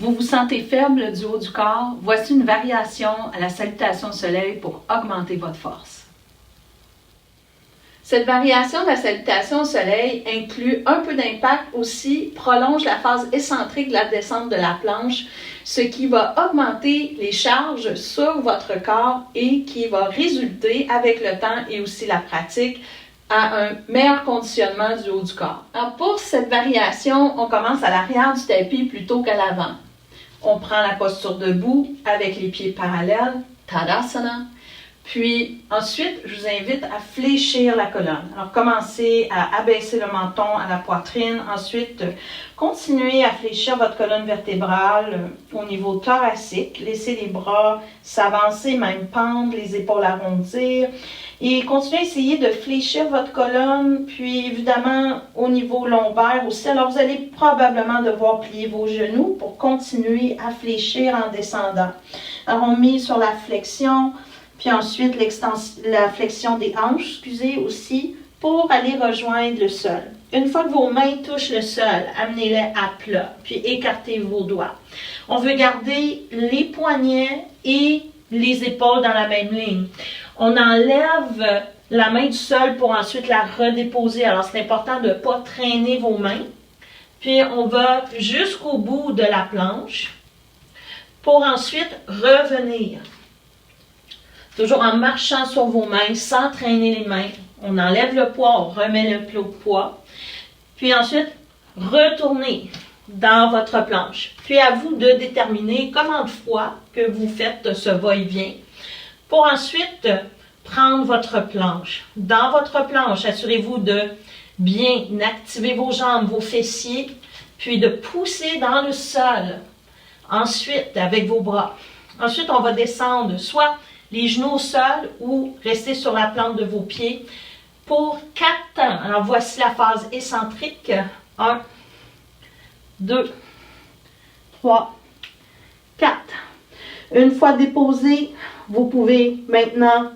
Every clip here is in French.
Vous vous sentez faible du haut du corps? Voici une variation à la salutation au soleil pour augmenter votre force. Cette variation de la salutation au soleil inclut un peu d'impact aussi, prolonge la phase excentrique de la descente de la planche, ce qui va augmenter les charges sur votre corps et qui va résulter avec le temps et aussi la pratique à un meilleur conditionnement du haut du corps. Alors pour cette variation, on commence à l'arrière du tapis plutôt qu'à l'avant. On prend la posture debout avec les pieds parallèles, Tadasana. Puis ensuite, je vous invite à fléchir la colonne. Alors commencez à abaisser le menton à la poitrine. Ensuite, continuez à fléchir votre colonne vertébrale au niveau thoracique. Laissez les bras s'avancer, même pendre, les épaules arrondir. Et continuez à essayer de fléchir votre colonne, puis évidemment au niveau lombaire aussi. Alors vous allez probablement devoir plier vos genoux pour continuer à fléchir en descendant. Alors on mise sur la flexion. Puis ensuite, la flexion des hanches, aussi, pour aller rejoindre le sol. Une fois que vos mains touchent le sol, amenez-les à plat, puis écartez vos doigts. On veut garder les poignets et les épaules dans la même ligne. On enlève la main du sol pour ensuite la redéposer. Alors, c'est important de ne pas traîner vos mains. Puis, on va jusqu'au bout de la planche pour ensuite revenir. Toujours en marchant sur vos mains, sans traîner les mains. On enlève le poids, on remet le poids. Puis ensuite, retournez dans votre planche. Puis à vous de déterminer combien de fois que vous faites ce va-et-vient. Pour ensuite prendre votre planche. Dans votre planche, assurez-vous de bien activer vos jambes, vos fessiers, puis de pousser dans le sol. Ensuite, avec vos bras. Ensuite, on va descendre soit les genoux au sol ou rester sur la plante de vos pieds pour 4 temps. Alors, voici la phase excentrique. 1, 2, 3, 4. Une fois déposé, vous pouvez maintenant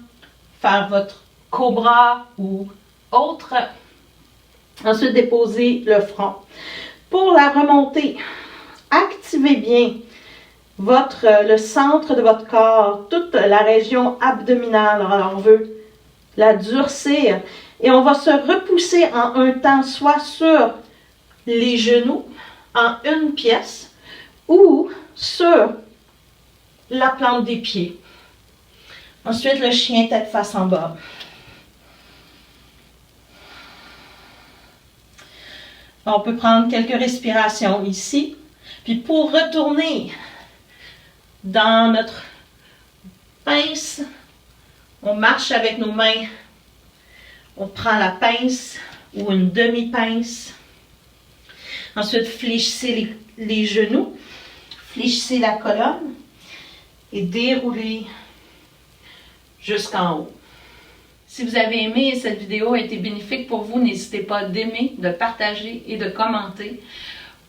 faire votre cobra ou autre. Ensuite, déposer le front. Pour la remontée, activez bien le centre de votre corps, toute la région abdominale. Alors, on veut la durcir et on va se repousser en un temps, soit sur les genoux, en une pièce, ou sur la plante des pieds. Ensuite, le chien tête face en bas. On peut prendre quelques respirations ici. Puis pour retourner dans notre pince, on marche avec nos mains. On prend la pince ou une demi-pince. Ensuite, fléchissez les genoux. Fléchissez la colonne et déroulez jusqu'en haut. Si vous avez aimé et cette vidéo a été bénéfique pour vous, n'hésitez pas d'aimer, de partager et de commenter.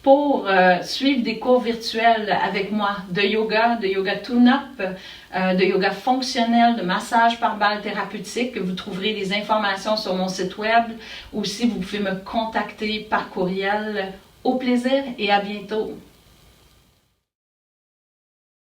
Pour suivre des cours virtuels avec moi de yoga tune-up, de yoga fonctionnel, de massage par balle thérapeutique, vous trouverez les informations sur mon site web. Aussi, vous pouvez me contacter par courriel. Au plaisir et à bientôt!